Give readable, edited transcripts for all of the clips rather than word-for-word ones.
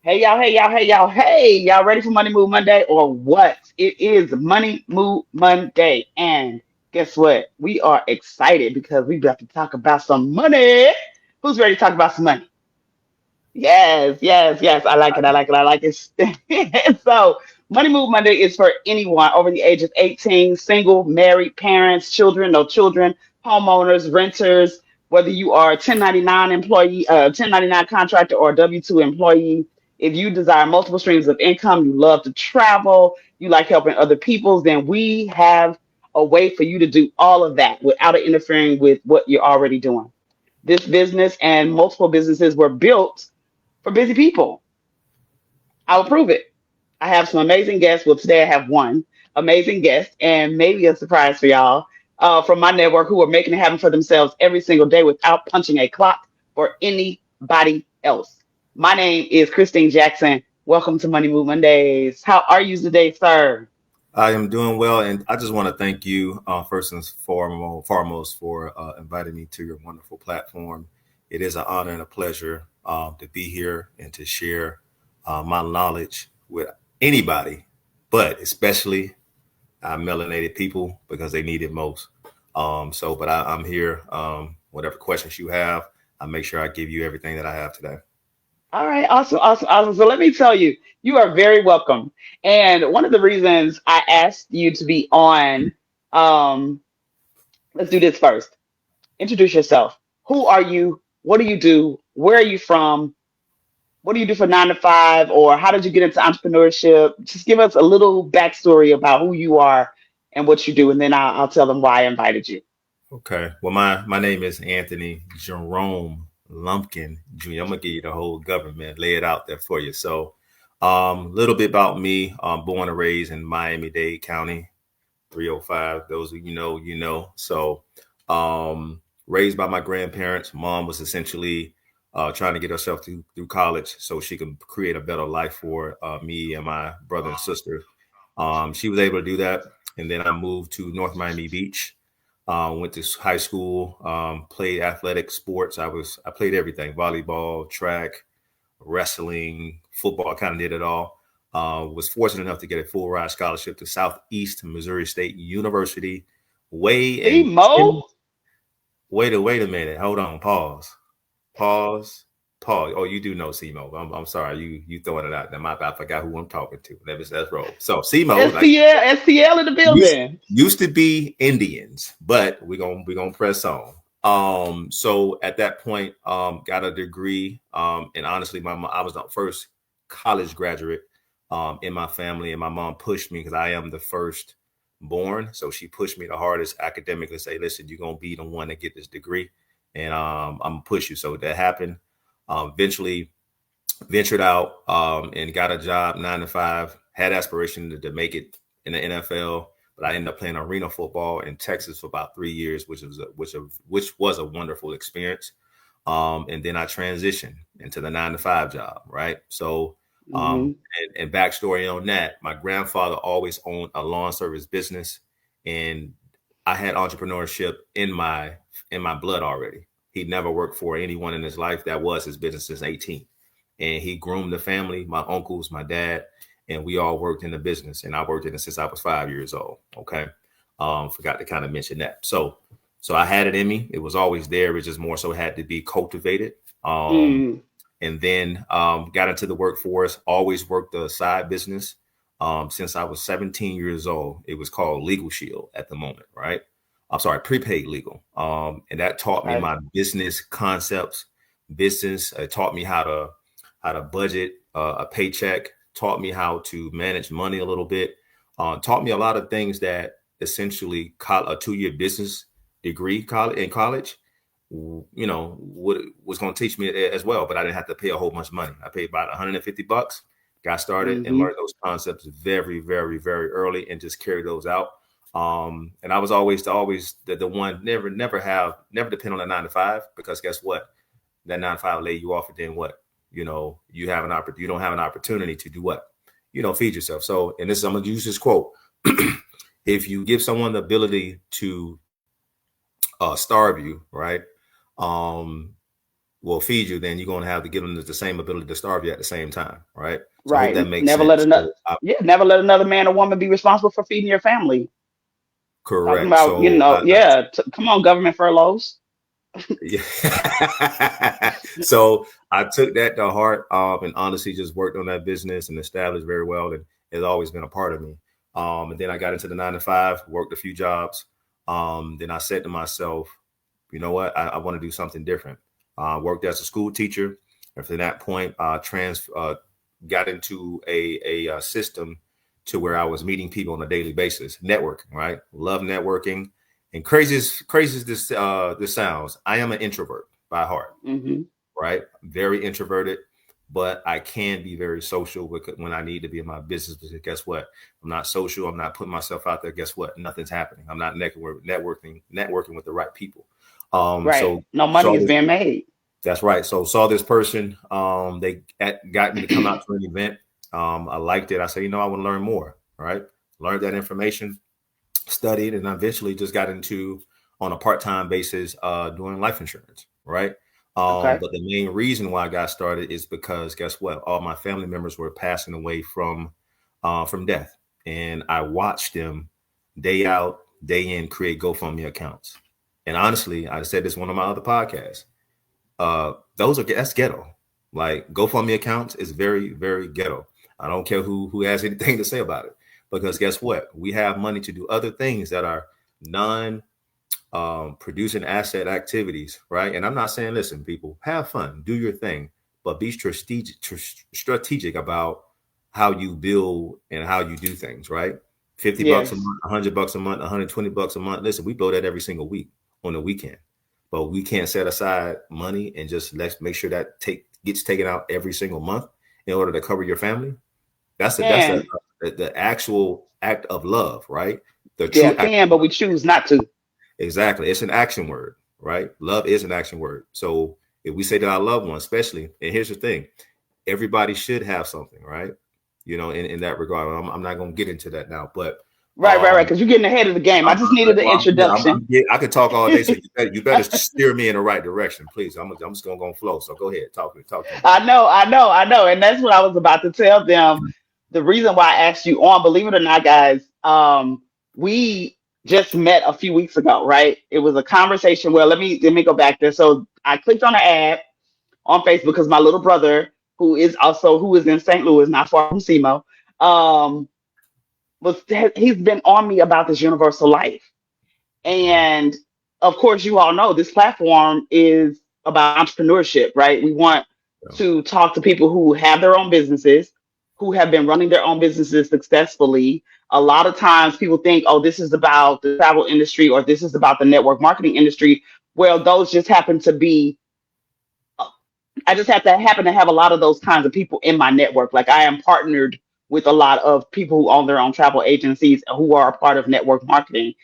Hey y'all, hey y'all, hey y'all, hey y'all ready for Money Move Monday or what? It is Money Move Monday. And guess what? We are excited because we about to talk about some money. Who's ready to talk about some money? Yes, yes, yes. I like it. I like it. I like it. So, Money Move Monday is for anyone over the age of 18, single, married, parents, children, no children, homeowners, renters, whether you are a 1099 employee, 1099 contractor, or a W-2 employee. If you desire multiple streams of income, you love to travel, you like helping other people, then we have a way for you to do all of that without it interfering with what you're already doing. This business and multiple businesses were built for busy people. I will prove it. I have some amazing guests. Well, today I have one amazing guest and maybe a surprise for y'all from my network who are making it happen for themselves every single day without punching a clock for anybody else. My name is Christine Jackson. Welcome to Money Move Mondays. How are you today, sir? I am doing well, and I just want to thank you first and foremost for inviting me to your wonderful platform. It is an honor and a pleasure to be here and to share my knowledge with anybody, but especially melanated people because they need it most. I'm here. Whatever questions you have, I make sure I give you everything that I have today. All right, awesome, awesome, awesome. So let me tell you, you are very welcome. And one of the reasons I asked you to be on, um, let's do this first. Introduce yourself. Who are you? What do you do? Where are you from? What do you do for 9 to 5? Or how did you get into entrepreneurship? Just give us a little backstory about who you are and what you do, and then I'll tell them why I invited you. Okay. Well, my name is Anthony Jerome Lumpkin Jr. I'm gonna give you the whole government, lay it out there for you. So, little bit about me. Born and raised in Miami-Dade County, 305. Those of you know, you know. So, raised by my grandparents. Mom was essentially trying to get herself through college so she could create a better life for me and my brother and sister. She was able to do that, and then I moved to North Miami Beach. Went to high school, played athletic sports. I played everything: volleyball, track, wrestling, football. I kind of did it all. Was fortunate enough to get a full ride scholarship to Southeast Missouri State University. Way See, and Mo? wait a minute. Hold on. Pause. Pause. Oh, you do know SEMO. I'm sorry. You throwing it out there. I forgot who I'm talking to. Let's roll. So SEMO, like STL in the used building. used to be Indians, but we're gonna press on. So at that point, got a degree. And honestly, I was the first college graduate in my family, and my mom pushed me because I am the first born. So she pushed me the hardest academically. Say, listen, you're gonna be the one to get this degree, and I'm gonna push you. So that happened. Eventually ventured out and got a job 9 to 5. Had aspiration to make it in the NFL, but I ended up playing arena football in Texas for about 3 years, which was a wonderful experience. And then I transitioned into the 9 to 5 job, right? So, Hmm. and backstory on that, my grandfather always owned a lawn service business, and I had entrepreneurship in my blood already. He never worked for anyone in his life. That was his business since 18, and he groomed the family, my uncles, my dad, and we all worked in the business. And I worked in it since I was 5 years old. Okay. Forgot to kind of mention that. So I had it in me. It was always there. It just more so had to be cultivated. Mm. And then got into the workforce, always worked a side business since I was 17 years old. It was called Legal Shield at the moment, right? I'm sorry, prepaid legal. And that taught me Okay. my business concepts, business. It taught me how to budget a paycheck, taught me how to manage money a little bit, taught me a lot of things that essentially a 2 year business degree in college, was going to teach me as well. But I didn't have to pay a whole bunch of money. I paid about $150, got started and Hmm. learned those concepts very, very, very early and just carried those out. And I was always the one never depend on a 9 to 5, because guess what? That 9 to 5 lay you off, and then what? You don't have an opportunity to do what? Feed yourself. So, and I'm gonna use this quote: if you give someone the ability to starve you, right? Um, will feed you, then you're going to have to give them the same ability to starve you at the same time, right? So I hope that Right. makes Never let sense. another, yeah, never let another man or woman be responsible for feeding your family. Talking Correct. about, yeah, come on, government furloughs. Yeah. So I took that to heart, and honestly just worked on that business and established very well, and it's always been a part of me. And then I got into the 9 to 5, worked a few jobs. Then I said to myself, you know what, I want to do something different. Worked as a school teacher, and from that point, got into a system to where I was meeting people on a daily basis, networking. Right, love networking. And crazy as this sounds, I am an introvert by heart, Hmm. right? Very introverted, but I can be very social when I need to be in my business. Because guess what? I'm not social. I'm not putting myself out there. Guess what? Nothing's happening. I'm not networking with the right people. Right. So No money saw is this. being made. That's right. So saw this person. They got me to come out to an event. I liked it. I said, I want to learn more. Right. Learned that information, studied, and eventually just got into on a part-time basis doing life insurance, right? Okay. But the main reason why I got started is because guess what? All my family members were passing away from death, and I watched them day out, day in create GoFundMe accounts. And honestly, I said this in one of my other podcasts. That's ghetto. Like GoFundMe accounts is very, very ghetto. I don't care who has anything to say about it, because guess what? We have money to do other things that are non producing asset activities, right? And I'm not saying, listen, people, have fun, do your thing, but be strategic about how you build and how you do things, right? 50 bucks a Yes. month, 100 bucks a month, 120 bucks a month. Listen, we blow that every single week on the weekend, but we can't set aside money and just let's make sure that gets taken out every single month in order to cover your family. That's Can. the actual act of love, right? The Yeah, true act can, of but we love. choose not to. Exactly. It's an action word, right? Love is an action word. So if we say that our loved one, especially, and here's the thing, everybody should have something, right? In that regard. I'm not going to get into that now, but Right. Because you're getting ahead of the game. I just needed the well, yeah, introduction. I could talk all day, so you better steer me in the right direction, please. I'm just going to go flow. So go ahead, talk to me. I know. And that's what I was about to tell them. The reason why I asked you on, believe it or not, guys, we just met a few weeks ago, right? It was a conversation. Well, let me go back there. So I clicked on an ad on Facebook because my little brother, who is in St. Louis, not far from SEMO, um, he's been on me about this universal life. Mhm. And of course, you all know this platform is about entrepreneurship, right? We want So, to talk to people who have their own businesses, who have been running their own businesses successfully. A lot of times people think, oh, this is about the travel industry or this is about the network marketing industry. Well, those just happen to be I just have to happen to have a lot of those kinds of people in my network. Like I am partnered with a lot of people who own their own travel agencies who are a part of network marketing.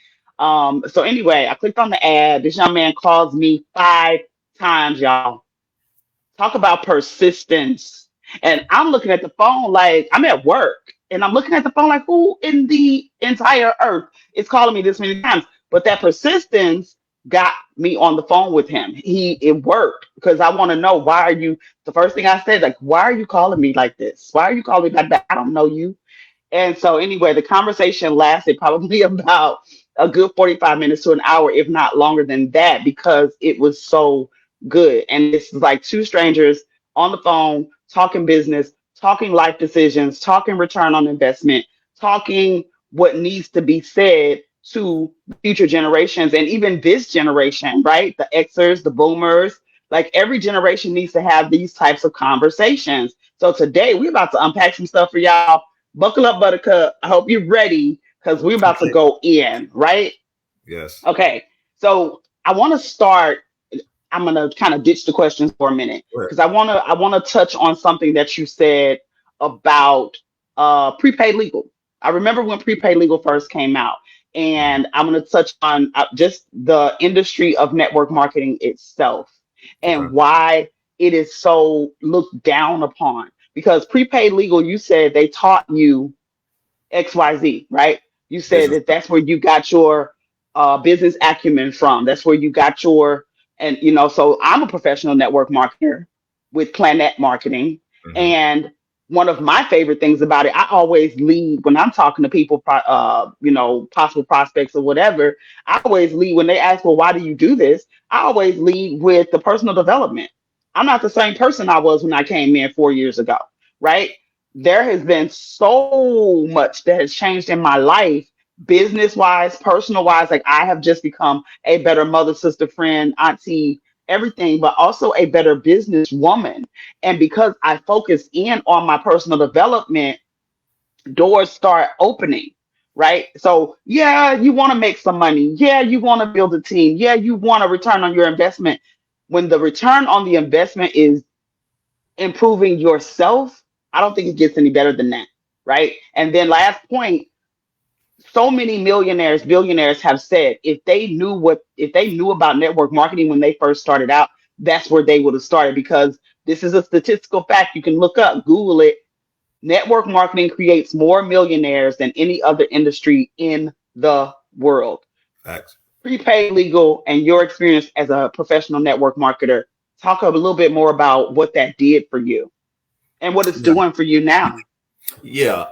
So anyway, I clicked on the ad. This young man calls me 5 times, y'all. Talk about persistence. And I'm looking at the phone like I'm at work. And I'm looking at the phone like, who in the entire earth is calling me this many times? But that persistence got me on the phone with him. It worked because I want to know, why are you the first thing I said, like, why are you calling me like this? Why are you calling me like that? I don't know you. And so anyway, the conversation lasted probably about a good 45 minutes to an hour, if not longer than that, because it was so good. And it's like two strangers on the phone talking business, talking life decisions, talking return on investment, talking what needs to be said to future generations and even this generation, right? The Xers, the boomers, like every generation needs to have these types of conversations. So today we're about to unpack some stuff for y'all. Buckle up, Buttercup. I hope you're ready because we're about to go in, right? yes. Okay. So I want to start. I'm gonna kind of ditch the questions for a minute Go ahead. because I wanna touch on something that you said about prepaid legal. I remember when prepaid legal first came out, Mhm. and I'm gonna touch on just the industry of network marketing itself and Okay. why it is so looked down upon. Because prepaid legal, you said they taught you XYZ, right? You said Business. that that's where you got your business acumen from. That's where you got your And, so I'm a professional network marketer with Planet Marketing. Hmm. And one of my favorite things about it, I always lead when I'm talking to people, possible prospects or whatever. I always lead when they ask, well, why do you do this? I always lead with the personal development. I'm not the same person I was when I came in 4 years ago, right? There has been so much that has changed in my life, business wise, personal wise. Like I have just become a better mother, sister, friend, auntie, everything, but also a better business woman. And because I focus in on my personal development, doors start opening. Right. So, yeah, you want to make some money. Yeah, you want to build a team. Yeah, you want a return on your investment. When the return on the investment is improving yourself, I don't think it gets any better than that. Right. And then, last point, so many millionaires, billionaires have said if they knew about network marketing when they first started out, that's where they would have started, because this is a statistical fact. You can look up, Google it. Network marketing creates more millionaires than any other industry in the world. Facts. Prepaid legal and your experience as a professional network marketer. Talk a little bit more about what that did for you and what it's Yeah. doing for you now. Yeah.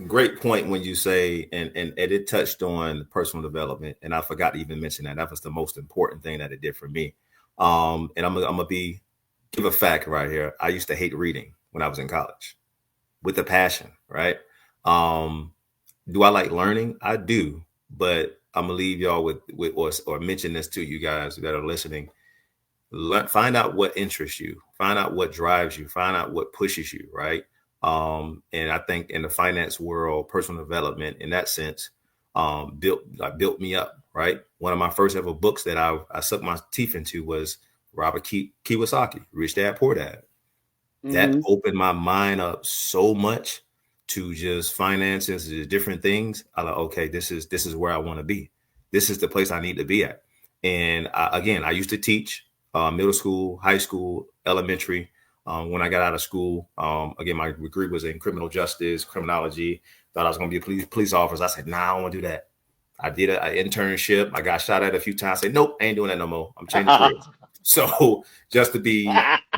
Great point when you say, and it touched on personal development, and I forgot to even mention that. That was the most important thing that it did for me. And I'm gonna give a fact right here. I used to hate reading when I was in college with a passion, right? Um, do I like learning? I do, but I'm gonna leave y'all with or mention this to you guys that are listening. Find out what interests you, find out what drives you, find out what pushes you, right? And I think in the finance world, personal development in that sense, built me up, right? One of my first ever books that I sucked my teeth into was Robert Kiyosaki, Rich Dad Poor Dad. That Hmm. opened my mind up so much to just finances, to different things. I like, okay, this is where I want to be. This is the place I need to be at. And again, I used to teach middle school, high school, elementary. When I got out of school, again, my degree was in criminal justice, criminology. Thought I was going to be a police officer. I said, nah, I don't want to do that. I did an internship. I got shot at a few times. I said, nope, I ain't doing that no more. I'm changing careers. So just to be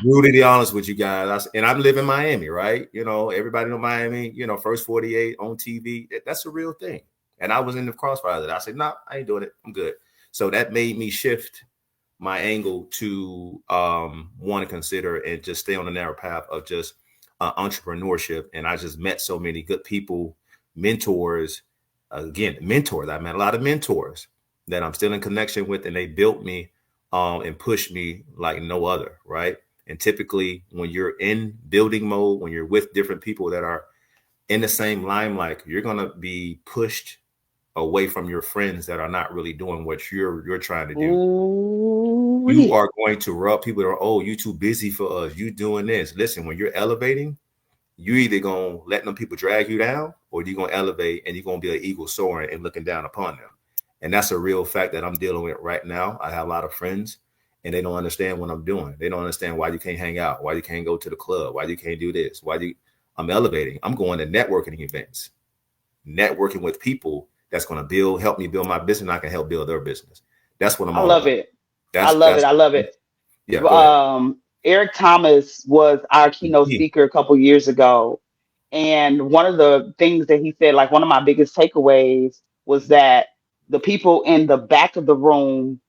brutally honest with you guys, and I live in Miami, right? Everybody know Miami, first 48 on TV. That's a real thing. And I was in the crossfire of that. I said, no, I ain't doing it. I'm good. So that made me shift my angle to want to consider and just stay on the narrow path of just entrepreneurship. And I just met so many good people, mentors. Again, mentors. I met a lot of mentors that I'm still in connection with, and they built me and pushed me like no other, right? And typically, when you're in building mode, when you're with different people that are in the same limelight, you're gonna be pushed away from your friends that are not really doing what you're trying to do. You Ooh. are going to rub people that are, oh, you too busy for us. You doing this. Listen, when you're elevating, you either gonna let them people drag you down, or you're gonna elevate and you're gonna be an eagle soaring and looking down upon them. And that's a real fact that I'm dealing with right now. I have a lot of friends and they don't understand what I'm doing. They don't understand why you can't hang out, why you can't go to the club, why you can't do this, I'm elevating. I'm going to networking events, networking with people that's gonna help me build my business, and I can help build their business. That's what I'm I all love about. it. I love it. That's I love it. yeah, go ahead. Eric Thomas was our keynote Mhm. speaker a couple years ago. And one of the things that he said, like one of my biggest takeaways, was that the people in the back of the room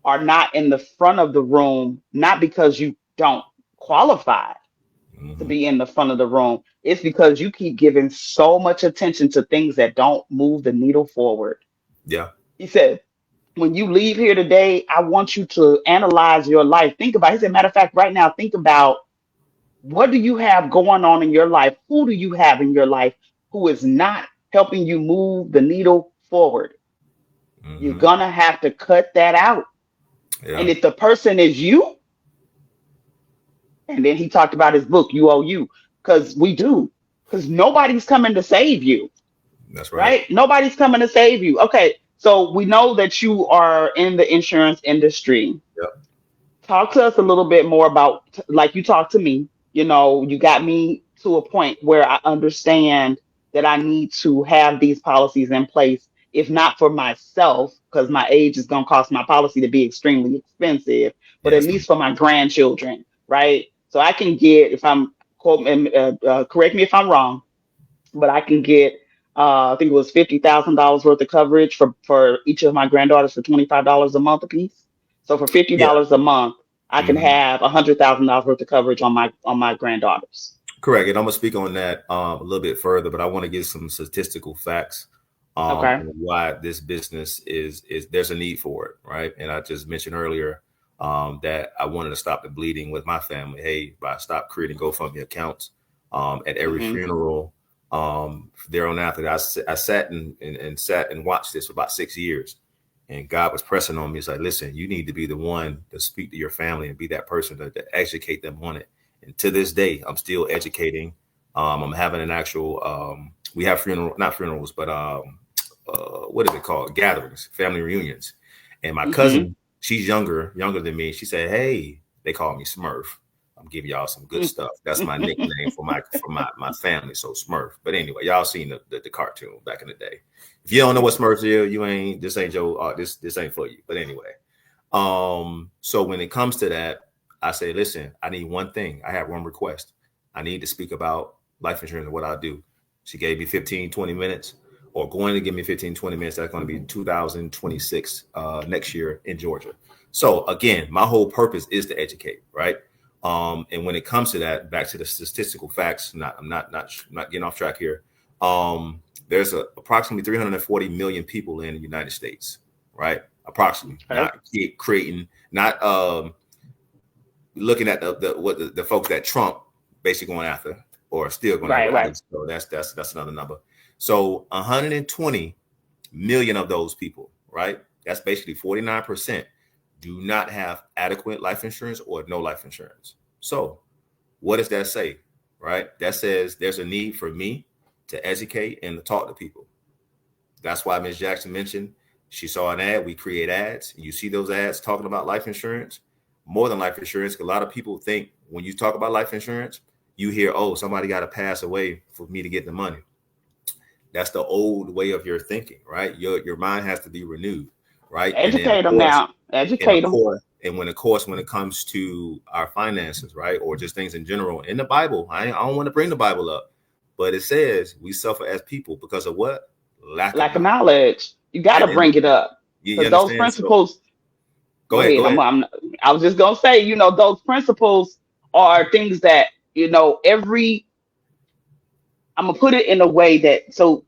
are not in the front of the room, not because you don't qualify to Mhm. be in the front of the room. It's because you keep giving so much attention to things that don't move the needle forward. Yeah. He said, when you leave here today, I want you to analyze your life. Think about, he said, matter of fact, right now, think about, what do you have going on in your life? Who do you have in your life who is not helping you move the needle forward? You're Hmm. going to have to cut that out. And Yeah. if the person is you, and then he talked about his book, You Owe You, because we do, because nobody's coming to save you, That's right. right? Nobody's coming to save you. Okay. So we know that you are in the insurance industry. Yep. Talk to us a little bit more about, like you talked to me, you got me to a point where I understand that I need to have these policies in place if not for myself, because my age is going to cost my policy to be extremely expensive, but at Yes. least for my grandchildren, right? So I can get, if I'm, correct me if I'm wrong, but I can get, I think it was $50,000 worth of coverage for each of my granddaughters for $25 a month apiece. So for Yeah. $50 a month, I can Hmm. have $100,000 worth of coverage on my granddaughters. Correct. And I'm gonna speak on that a little bit further, but I want to give some statistical facts Okay. on why this business is there's a need for it, right? And I just mentioned earlier that I wanted to stop the bleeding with my family. Hey, by stop creating GoFundMe accounts at every Hmm. funeral. There on after that, I sat and sat and watched this for about 6 years, and God was pressing on me. It's like, listen, you need to be the one to speak to your family and be that person to educate them on it. And to this day, I'm still educating. I'm having an actual, we have not funerals, but what is it called? Gatherings, family reunions. And my Hmm. cousin, she's younger than me. She said, "Hey," they call me Smurf. I'm giving y'all some good stuff. That's my nickname for my family. So Smurf. But anyway, y'all seen the cartoon back in the day. If you don't know what Smurfs is, you ain't this ain't your this ain't for you. But anyway, so when it comes to that, I say, listen, I need one thing. I have one request. I need to speak about life insurance and what I do. She gave me 15, 20 minutes, or going to give me 15, 20 minutes. That's going to be 2026 next year in Georgia. So again, my whole purpose is to educate, right? And when it comes to that, back to the statistical facts, I'm not getting off track here. There's approximately 340 million people in the United States, right? Approximately, Okay. not creating, not looking at the folks that Trump basically going after or still going after. Right, right. So that's another number. So 120 million of those people, right? That's basically 49% do not have adequate life insurance or no life insurance. So what does that say? Right? That says there's a need for me to educate and to talk to people. That's why Ms. Jackson mentioned she saw an ad. We create ads. You see those ads talking about life insurance, more than life insurance. A lot of people think when you talk about life insurance, you hear, oh, somebody got to pass away for me to get the money. That's the old way of your thinking, right? Your mind has to be renewed, right? And then of Educate them course, now. Educate them. when it comes to our finances, right, or just things in general in the Bible, I don't want to bring the Bible up, but it says we suffer as people because of what? Lack of Lack of knowledge. knowledge. You got At to the end of bring the it day, up you because those understand? So principles. go Go ahead, ahead. go ahead. I was just gonna say, those principles are things that every. I'm gonna put it in a way that so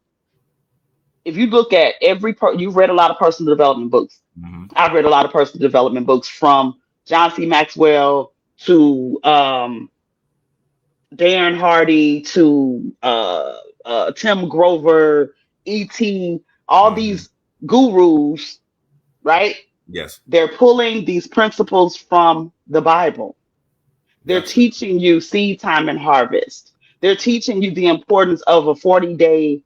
if you look at you've read a lot of personal development books. Hmm. I've read a lot of personal development books from John C. Maxwell to Darren Hardy to Tim Grover, E.T., all Hmm. these gurus, right? Yes, They're pulling these principles from the Bible. They're gotcha. teaching you seed time and harvest. They're teaching you the importance of a 40-day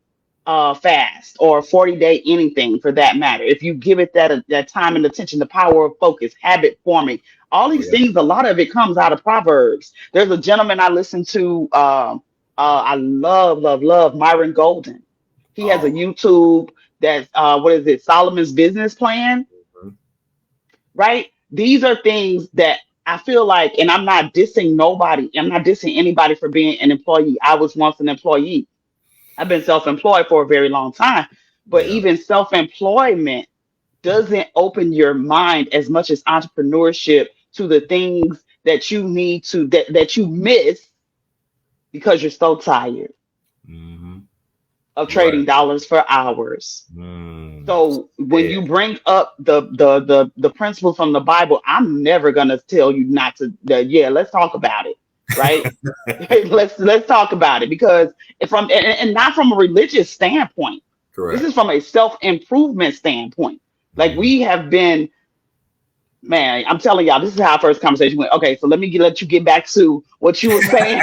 fast or a 40-day anything for that matter. If you give it that time and attention, the power of focus, habit forming, all Oh these yeah. things, a lot of it comes out of Proverbs. There's a gentleman I listen to. I love, love, love Myron Golden. He has a Oh. YouTube that's, what is it, Solomon's Business Plan, Mhm. right? These are things that I feel like, and I'm not dissing nobody. I'm not dissing anybody for being an employee. I was once an employee. I've been self-employed for a very long time, but Yeah. even self-employment doesn't open your mind as much as entrepreneurship to the things that you need to that you miss because you're so tired Hmm. of You're right. trading dollars for hours. Mm. So when Yeah. you bring up the principles from the Bible, I'm never gonna tell you not to. Yeah, let's talk about it, right? Let's talk about it because and not from a religious standpoint. This Correct. is from a self improvement standpoint. Like Hmm. we have been, man. I'm telling y'all, this is how our first conversation went. Okay, so let you get back to what you were saying.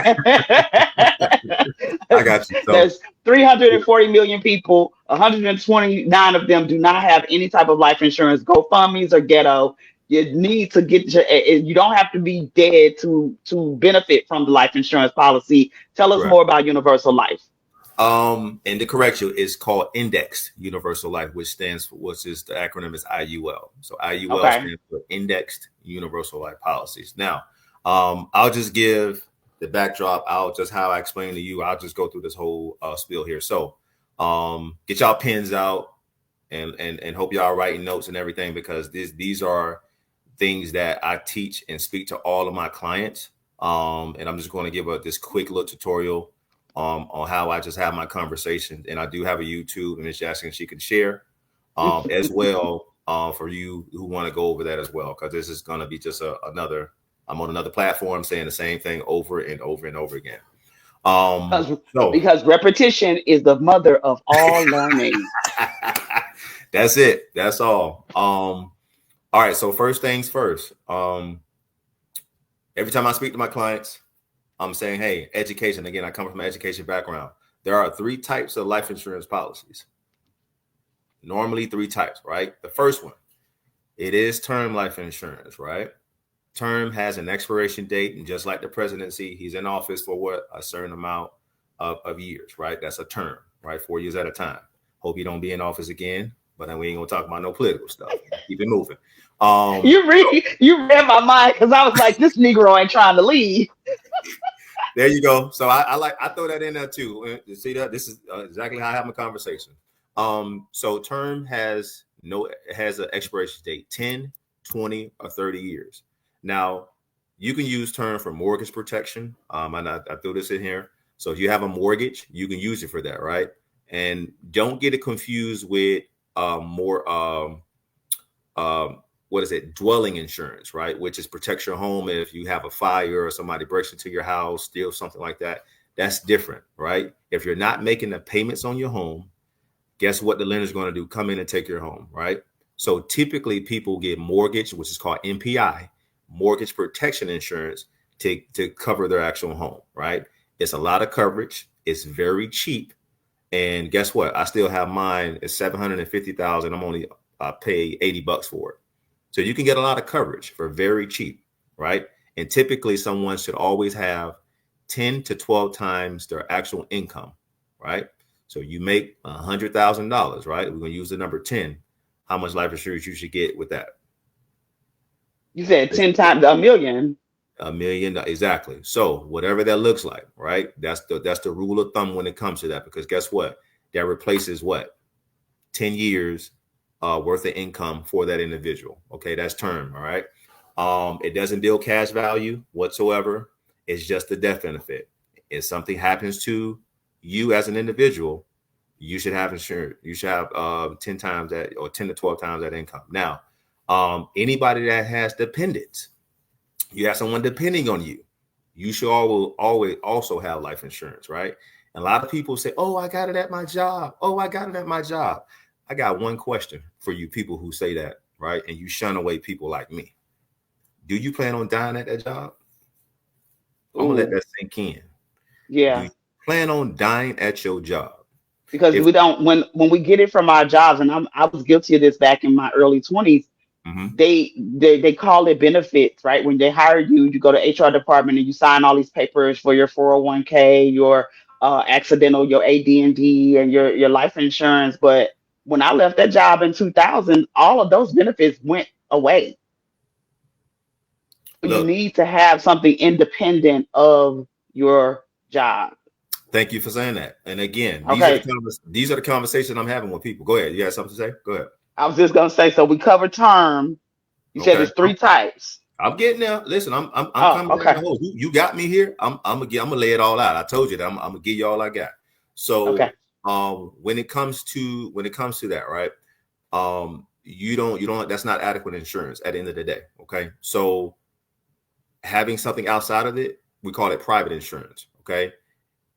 I got you. So There's 340 million people. 129 of them do not have any type of life insurance. GoFundMe's or ghetto. You need to get you don't have to be dead to benefit from the life insurance policy. Tell us correct. more about universal life. And to correct you, it's called Indexed Universal Life, which is the acronym is IUL. So IUL Okay. stands for Indexed Universal Life Policies. Now, I'll just give the backdrop. I'll just how I explain to you. I'll just go through this whole spiel here. So, get y'all pens out and hope y'all writing notes and everything because these are things that I teach and speak to all of my clients. And I'm just going to give this quick little tutorial on how I just have my conversations. And I do have a YouTube, and Miss Jackson, she can share as well for you who want to go over that as well, because this is going to be just another. I'm on another platform saying the same thing over and over and over again. because So because repetition is the mother of all learning. that's it. That's all. All right. So first things first. Every time I speak to my clients, I'm saying, hey, education. Again, I come from an education background. There are 3 types of life insurance policies. Normally 3 types, right? The first one, it is term life insurance, right? Term has an expiration date, and just like the presidency, he's in office for what? A certain amount of years, right? That's a term, right? 4 years at a time. Hope you don't be in office again, but then we ain't gonna talk about no political stuff. Keep it moving. You read my mind because I was like, this Negro ain't trying to leave. There you go. So I throw that in there too. You see that this is exactly how I have my conversation. So term has an expiration date 10, 20, or 30 years. Now you can use term for mortgage protection. And I threw this in here. So if you have a mortgage, you can use it for that, right? And don't get it confused with more what is it? Dwelling insurance, right? Which is protects your home if you have a fire or somebody breaks into your house, steals something like that. That's different, right? If you're not making the payments on your home, guess what the lender's going to do? Come in and take your home, right? So typically people get mortgage, which is called MPI, mortgage protection insurance, to cover their actual home, right? It's a lot of coverage. It's very cheap. And guess what? I still have mine at 750,000. I'm only pay $80 for it. So you can get a lot of coverage for very cheap, right? And typically someone should always have 10 to 12 times their actual income, right? So you make $100,000, right? We're going to use the number 10. How much life insurance you should get with that? You said 10 times a million. $1 million, exactly. So whatever that looks like, right? That's the rule of thumb when it comes to that, because guess what? That replaces what? 10 years worth of income for that individual. Okay, that's term. All right. It doesn't build cash value whatsoever. It's just the death benefit. If something happens to you as an individual, you should have insurance. You should have 10 times that, or 10 to 12 times that income. Now, anybody that has dependents, you have someone depending on you, you should always also have life insurance, right? And a lot of people say, oh, I got it at my job. Oh, I got it at my job. I got one question for you people who say that, right? And you shun away people like me. Do you plan on dying at that job? I'm gonna let Ooh, that sink in. Do you yeah. plan on dying at your job? Because If we don't when we get it from our jobs, and I was guilty of this back in my early 20s. Mhm. They call it benefits, right? When they hire you, you go to HR department and you sign all these papers for your 401k, your accidental, your AD&D, and your life insurance. But when I left that job in 2000, all of those benefits went away. You Look, need to have something independent of your job. thank you for saying that. And again, Okay. these are the conversations I'm having with people. Go ahead. You got something to say? Go ahead. I was just gonna say, so we covered term. You said Okay. there's 3 types. I'm getting there. Listen, I'm Oh, coming down the okay. hole. You got me here. I'm gonna lay it all out. I told you that I'm gonna give you all I got. Okay. So when it comes to that, right? You don't that's not adequate insurance at the end of the day. Okay. So having something outside of it, we call it private insurance. Okay.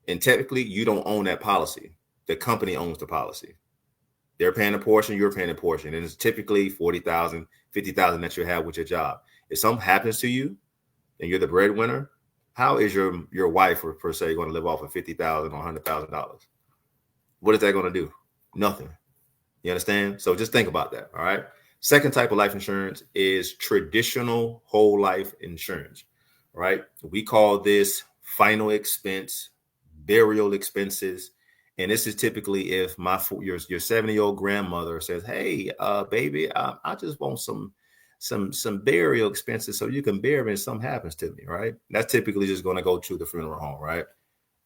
And technically you don't own that policy. The company owns the policy. They're paying a portion, you're paying a portion. And it's typically 40,000, 50,000 that you have with your job. If something happens to you and you're the breadwinner, how is your wife or per se going to live off of 50,000 or $100,000? What is that going to do? Nothing. You understand? So just think about that. All right. Second type of life insurance is traditional whole life insurance. Right? We call this final expense, burial expenses, And this is typically if your 70-year-old grandmother says, "Hey, baby, I just want some burial expenses so you can bury me if something happens to me," right? That's typically just going to go to the funeral home, right?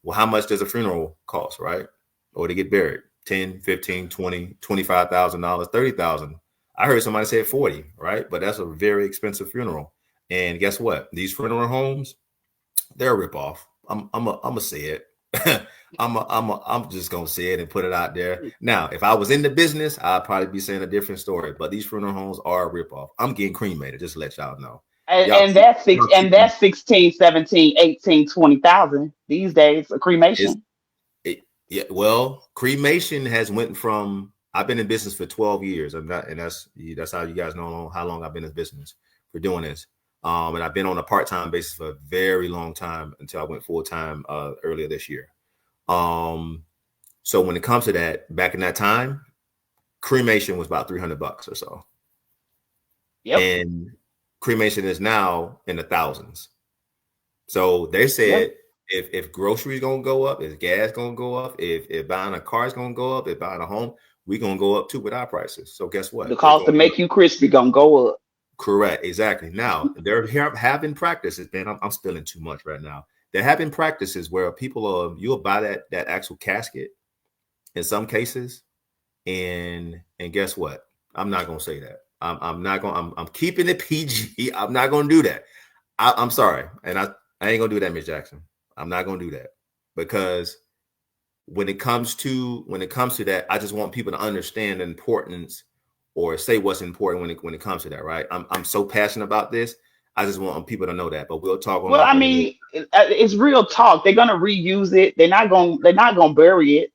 Well, how much does a funeral cost, right? Or to get buried? 10, 15, 20, $25,000, 30,000. I heard somebody say 40, right? But that's a very expensive funeral. And guess what? These funeral homes, they're a ripoff. I'm a say it. I'm just gonna say it and put it out there. Now, if I was in the business, I'd probably be saying a different story. But these funeral homes are a ripoff. I'm getting cremated, just to let y'all know. Y'all And keep, that's six, y'all and keep that's 16, 17, 18, 20,000 these days. A is cremation. it, yeah. Well, cremation has went from I've been in business for 12 years. I'm not, and that's how you guys know how long I've been in business for doing this. And I've been on a part-time basis for a very long time until I went full-time earlier this year. Um, so when it comes to that, back in that time, cremation was about $300 or so, Yep. and cremation is now in the thousands. So they Yep. said if groceries gonna go up, if gas gonna go up, if buying a car is gonna go up, if buying a home, we gonna go up too with our prices. So guess The what? They're cost to going up. make you crispy gonna go up. Correct. Exactly. Now there have been practices, man. I'm spilling too much right now. There have been practices where people you'll buy that actual casket in some cases, and guess what? I'm not gonna say that. I'm not gonna. I'm keeping it PG. I'm not gonna do that. I'm sorry, and I ain't gonna do that, Miss Jackson. I'm not gonna do that because when it comes to that, I just want people to understand the importance or say what's important when it comes to that, right? I'm so passionate about this. I just want people to know that. But we'll talk on Well, I a little. mean, it's real talk. They're gonna reuse it. They're not gonna bury it.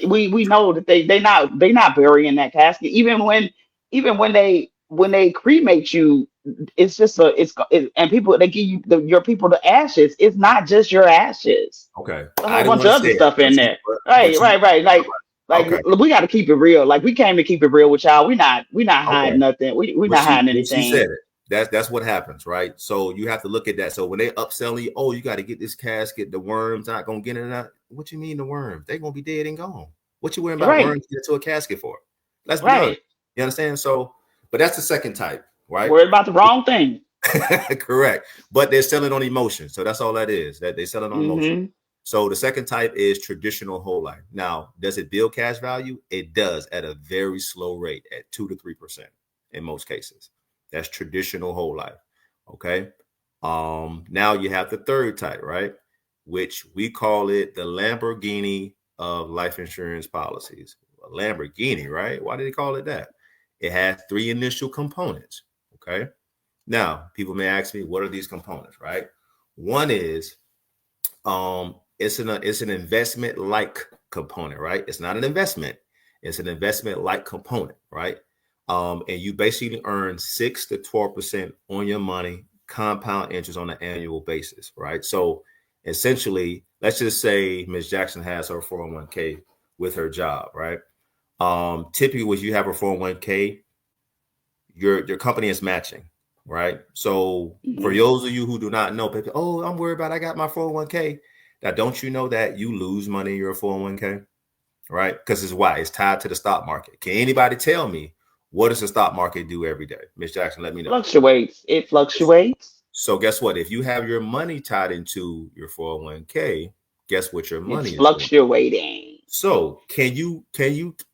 We know that they not burying that casket. Even when they cremate you, it's just and people they give you your people the ashes. It's not just your ashes. Okay, A I whole didn't bunch want of to say other it, stuff in there. Right, but you right, right. Like okay, we got to keep it real. Like we came to keep it real with y'all. We not hiding okay. nothing. We But not she hiding but she said anything. it. That's what happens, right? So you have to look at that. So when they upselling you, oh, you got to get this casket. The worms not gonna get it out. What you mean the worms? They gonna be dead and gone. What you worrying about Right, worms get into a casket for? Let's be honest. right. You understand? So, but that's the second type, right? Worried about the wrong thing. Correct. But they're selling on emotion. So that's all that is. That they selling on emotion. Hmm. So the second type is traditional whole life. Now, does it build cash value? It does at a very slow rate at 2 to 3% in most cases. That's traditional whole life. Okay. Now you have the third type, right? Which we call it the Lamborghini of life insurance policies. A Lamborghini, right? Why did they call it that? It has three initial components. Okay. Now, people may ask me, what are these components, right? One is it's an investment like component, right? It's not an investment. It's an investment like component, right? And you basically earn 6 to 12% on your money, compound interest on an annual basis, right? So essentially, let's just say Ms. Jackson has her 401k with her job, right? Typically, when you have a 401k, your company is matching, right? So for Hmm. those of you who do not know, people, oh, I'm worried about I got my 401k. Now, don't you know that you lose money in your 401k, right? Because it's why it's tied to the stock market. Can anybody tell me what does the stock market do every day? Miss Jackson, let me know. Fluctuates. It fluctuates. So guess what? If you have your money tied into your 401k, guess what your It's money is doing? fluctuating. So can you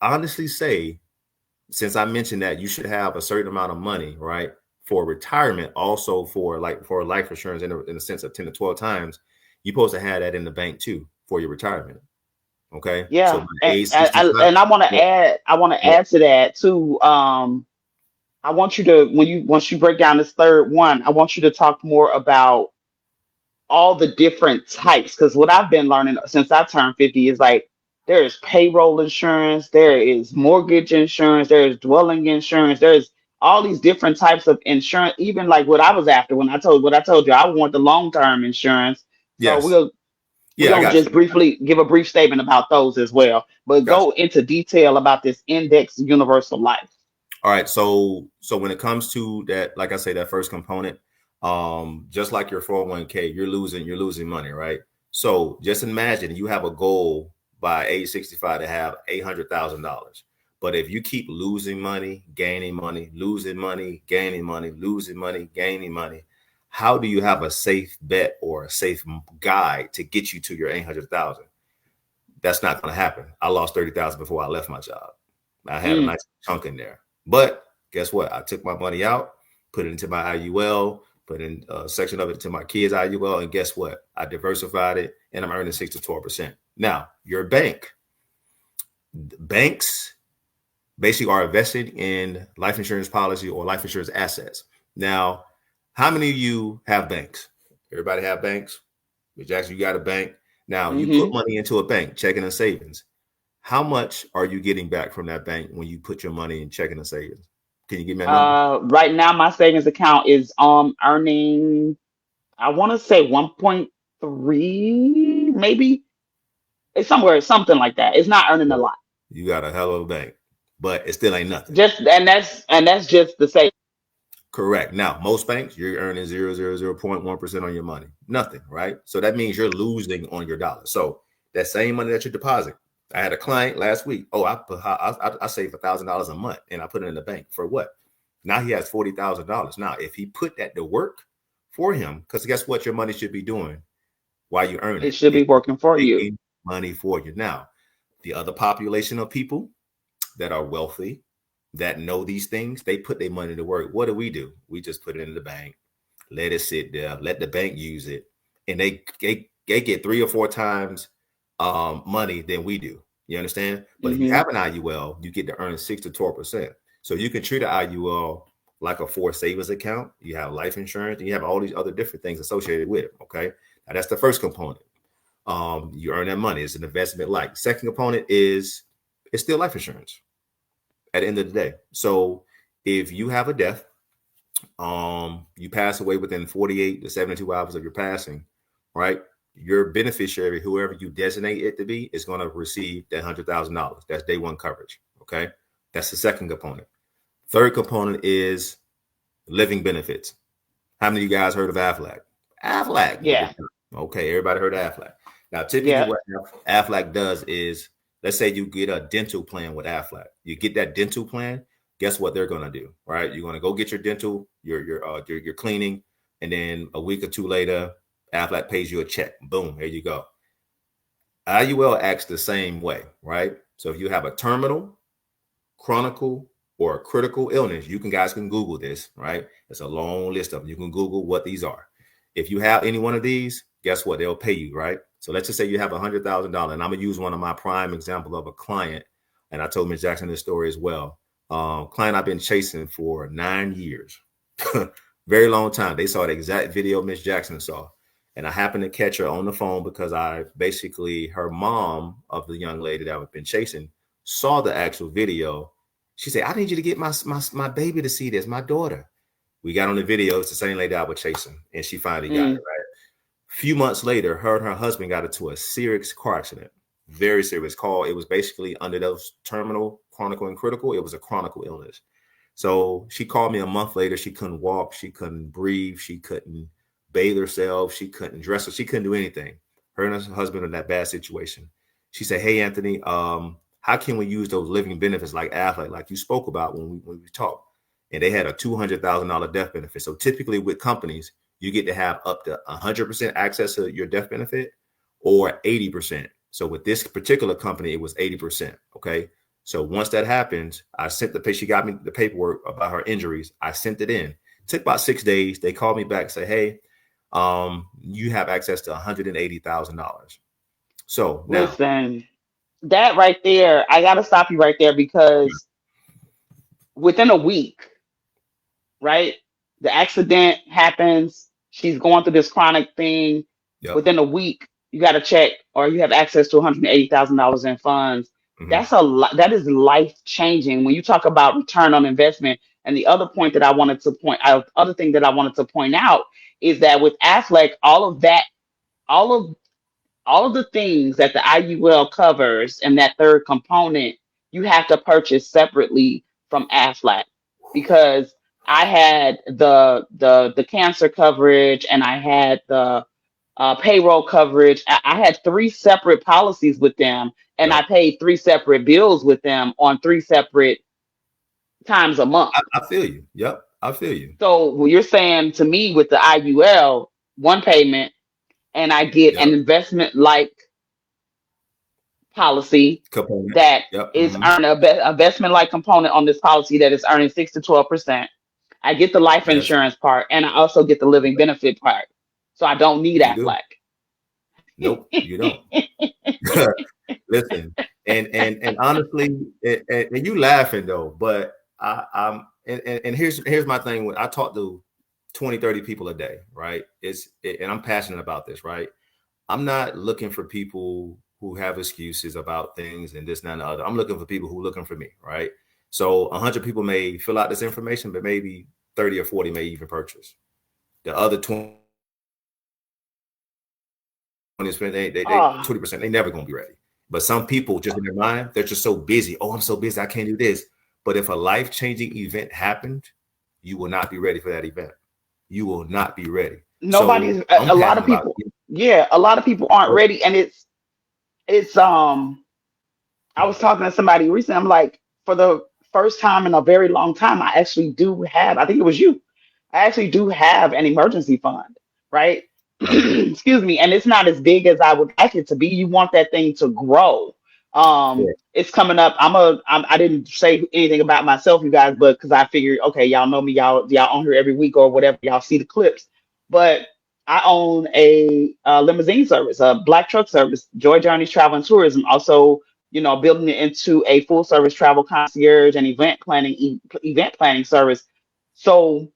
honestly say, since I mentioned that you should have a certain amount of money, right, for retirement, also for life insurance in the sense of 10 to 12 times, you're supposed to have that in the bank too for your retirement. Okay. So Yeah, by and age and, 65, and I want to well, add. I want to well, add to that too. I want you to once you break down this third one, I want you to talk more about all the different types. Because what I've been learning since I turned 50 is like there is payroll insurance, there is mortgage insurance, there is dwelling insurance, there's all these different types of insurance. Even like what I was after when I told you I want the long term insurance. So yes. we're Yeah, I gonna got you. just briefly give a brief statement about those as well, but Got go you. into detail about this index universal life. All right. So when it comes to that, like I say, that first component, just like your 401k, you're losing money, right? So just imagine you have a goal by age 65 to have $800,000. But if you keep losing money, gaining money, losing money, gaining money, losing money, gaining money, how do you have a safe bet or a safe guide to get you to your 800,000? That's not going to happen. I lost 30,000 before I left my job. I had a Mm. nice chunk in there. But guess what? I took my money out, put it into my IUL, put in a section of it to my kids' IUL, and guess what? I diversified it, and I'm earning 6 to 12%. Now, your banks basically are invested in life insurance policy or life insurance assets. Now, how many of you have banks? Everybody have banks? Jackson, you got a bank. Now, you put Mm-hmm. money into a bank, checking and savings. How much are you getting back from that bank when you put your money in checking and savings? Can you give me a number? Right now my savings account is earning, I want to say 1.3, maybe. It's somewhere, something like that. It's not earning a lot. You got a hell of a bank, but it still ain't nothing. Just and that's just the same. Correct. Now, most banks, you're earning 0.1% on your money. Nothing, right? So that means you're losing on your dollar. So that same money that you deposit. I had a client last week. Oh, I saved $1,000 a month and I put it in the bank for what? Now he has $40,000. Now, if he put that to work for him, because guess what your money should be doing while you earn It it? should be It's working for you. making money for you. Now, the other population of people that are wealthy, that know these things, they put their money to work. What do? We just put it in the bank, let it sit there, let the bank use it, and they get 3 or 4 times money than we do. You understand? But if you Hmm. have an IUL, you get to earn 6 to 12%. So you can treat an IUL like a forced savings account. You have life insurance, and you have all these other different things associated with it. Okay, now that's the first component. You earn that money. It's an investment. Like second component is it's still life insurance at the end of the day. So if you have a death, you pass away within 48 to 72 hours of your passing, right? Your beneficiary, whoever you designate it to be, is going to receive that $100,000. That's day one coverage. Okay. That's the second component. Third component is living benefits. How many of you guys heard of Aflac? Aflac. Yeah. Okay, everybody heard of Aflac. Now, typically, Yeah. what Aflac does is, let's say you get a dental plan with Aflac. You get that dental plan. Guess what they're going to do, right? You're going to go get your dental, your cleaning, and then a week or two later, Aflac pays you a check. Boom, here you go. IUL acts the same way, right? So if you have a terminal, chronicle, or a critical illness, you guys can Google this, right? It's a long list of them. You can Google what these are. If you have any one of these, guess what? They'll pay you, right? So let's just say you have $100,000, and I'm gonna use one of my prime example of a client, and I told Ms. Jackson this story as well. Client I've been chasing for 9 years, very long time. They saw the exact video Ms. Jackson saw, and I happened to catch her on the phone because I basically her mom of the young lady that I've been chasing saw the actual video. She said, I need you to get my baby to see this, my daughter. We got on the video. It's the same lady I was chasing, and she finally got it, Mm. right? A few months later, her and her husband got into a serious car accident. Very serious call. It was basically under those terminal, chronic, and critical. It was a chronic illness. So she called me a month later. She couldn't walk. She couldn't breathe. She couldn't bathe herself. She couldn't dress her. She couldn't do anything. Her and her husband in that bad situation. She said, hey, Anthony, how can we use those living benefits like Aflac, like you spoke about when we talked? And they had a $200,000 death benefit. So typically with companies, you get to have up to 100% access to your death benefit or 80%. So with this particular company, it was 80%. Okay. So once that happens, I sent she got me the paperwork about her injuries. I sent it in. It took about 6 days. They called me back and say, hey, you have access to $180,000. So now, Listen, that right there, I gotta stop you right there because within a week, right? The accident happens. She's going through this chronic thing. yep. Within a week, you got to check or you have access to $180,000 in funds. Mm-hmm. That's a lot. That is life changing when you talk about return on investment. And the other point that I wanted to point out, other thing that I wanted to point out is that with Affleck, all of that, all of all of the things that the IUL covers and that third component, you have to purchase separately from Aflac because I had the cancer coverage and I had payroll coverage. I had three separate policies with them, and I Yep. paid three separate bills with them on three separate times a month. I feel you. Yep. I feel you. So what you're saying to me with the IUL, one payment, and I get an Yep. investment like policy Component. that Yep. is earning investment like component on this policy that is earning 6 to 12%. I get the life Yes. insurance part, and I also get the living benefit part. So I don't need You that do. black. Nope. You don't. Listen, and honestly, and you laughing though, but and here's my thing. When I talk to 20, 30 people a day, right? And I'm passionate about this, right? I'm not looking for people who have excuses about things and this and that and the other. I'm looking for people who are looking for me, right? So 100 people may fill out this information, but maybe 30 or 40 may even purchase. The other 20%, they Oh, 20%, they never gonna be ready. But some people just in their mind, they're just so busy. Oh, I'm so busy, I can't do this. But if a life-changing event happened, you will not be ready for that event. You will not be ready. nobody's So I'm a lot passionate of about people. it. Yeah, a lot of people aren't ready, and it's. I was talking to somebody recently. I'm like, for the first time in a very long time, I actually do have. I think it was you. I actually do have an emergency fund, right? Mhm. Excuse me, and it's not as big as I would like it to be. You want that thing to grow. Yeah, It's coming up. I didn't say anything about myself, you guys, but because I figured, okay, y'all know me, y'all on here every week or whatever. Y'all see the clips, but I own a limousine service, a black truck service, Joy Journeys Travel and Tourism. Also, building it into a full service travel concierge and event planning service. So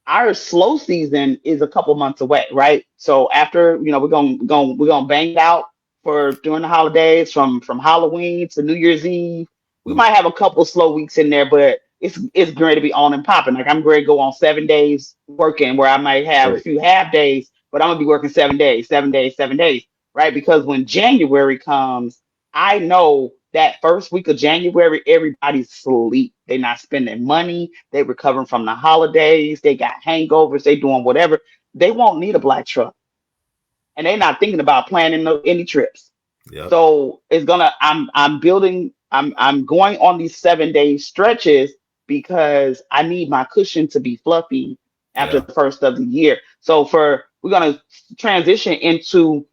our slow season is a couple months away, right? So after, we're gonna bang it out for during the holidays, from Halloween to New Year's Eve. We mhm, might have a couple slow weeks in there, but it's going to be on and popping. Like I'm going to go on 7 days working, where I might have a great. few half days, but I'm gonna be working 7 days, 7 days, 7 days, right? Because when January comes, I know that first week of January, everybody's asleep. They're not spending money. They recovering from the holidays. They got hangovers. They doing whatever. They won't need a black truck, and they're not thinking about planning any trips. Yep. So it's gonna. I'm building. I'm going on these 7 day stretches because I need my cushion to be fluffy after Yeah. the first of the year. So we're gonna transition into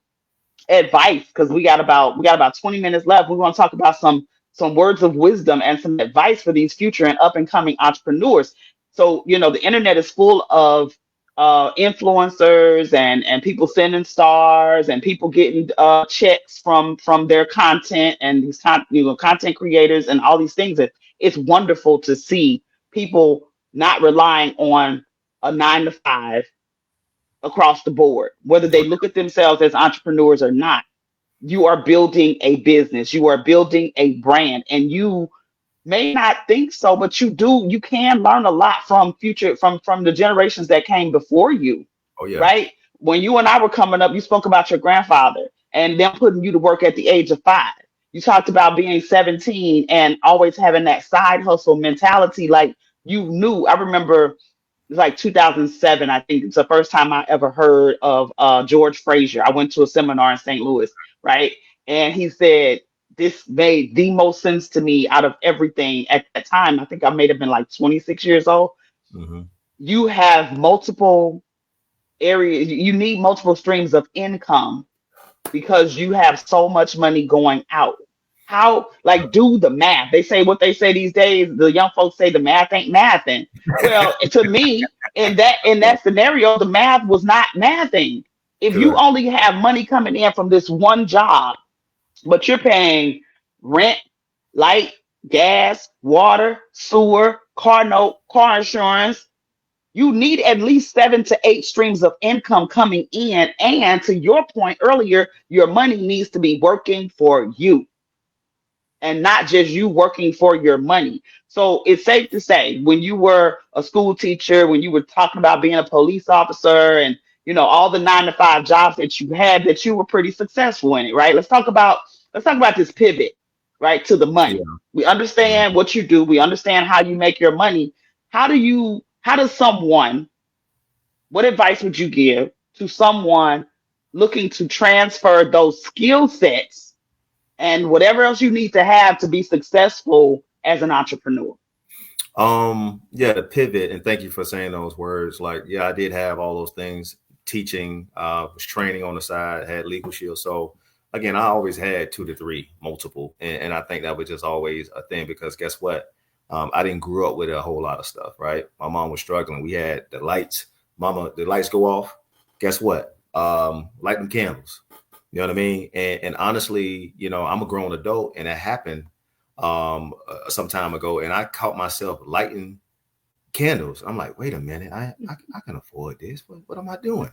advice because we got about 20 minutes left. We want to talk about some words of wisdom and some advice for these future and up and coming entrepreneurs. So the internet is full of influencers and people sending stars and people getting checks from their content, and these content creators and all these things. It's wonderful to see people not relying on a 9 to 5 across the board, whether Oh, they look at themselves as entrepreneurs or not. You are building a business, you are building a brand, and you may not think so, but you can learn a lot from from the generations that came before you, oh yeah. right? When you and I were coming up, you spoke about your grandfather and them putting you to work at the age of 5. You talked about being 17 and always having that side hustle mentality. Like you knew. I remember was like 2007. I think it's the first time I ever heard of George Frazier. I went to a seminar in St. Louis, right? And he said, this made the most sense to me out of everything at that time. I think I may have been like 26 years old. Hmm. You have multiple areas, you need multiple streams of income because you have so much money going out. How, like, do the math? They say what they say these days. The young folks say the math ain't mathing. Well, to me, in that scenario, the math was not mathing. If you Correct. only have money coming in from this one job, but you're paying rent, light, gas, water, sewer, car note, car insurance, you need at least 7 to 8 streams of income coming in. And to your point earlier, your money needs to be working for you and not just you working for your money. So it's safe to say when you were a school teacher, when you were talking about being a police officer and all the 9 to 5 jobs that you had, that you were pretty successful in it, right? Let's talk about this pivot, right, to the money. Yeah. We understand what you do, we understand how you make your money. How does someone, what advice would you give to someone looking to transfer those skill sets and whatever else you need to have to be successful as an entrepreneur? Yeah, the pivot, and thank you for saying those words. Like, yeah, I did have all those things, teaching, was training on the side, had legal shield. So again, I always had two to three, multiple. And I think that was just always a thing because guess what? I didn't grow up with a whole lot of stuff, right? My mom was struggling. We had the lights, mama, the lights go off. Guess what? Light them candles. You know what I mean? And honestly, I'm a grown adult and it happened some time ago, and I caught myself lighting candles. I'm like, wait a minute, I can afford this. What am I doing?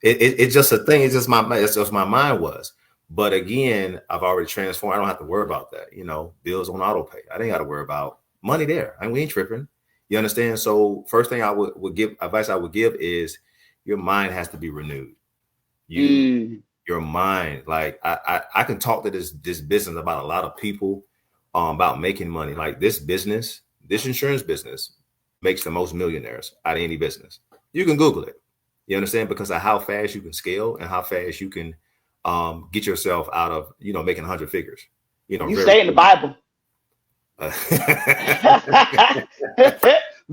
It's just a thing. It's just my mind was. But again, I've already transformed. I don't have to worry about that. Bills on auto pay. I didn't got to worry about money there. I mean, we ain't tripping. You understand? So first thing I would give advice I would give is your mind has to be renewed. Your mind, like I can talk to this business about a lot of people about making money. Like this insurance business makes the most millionaires out of any business. You can Google it. You understand? Because of how fast you can scale and how fast you can get yourself out of, making 100 figures. You say in the Bible.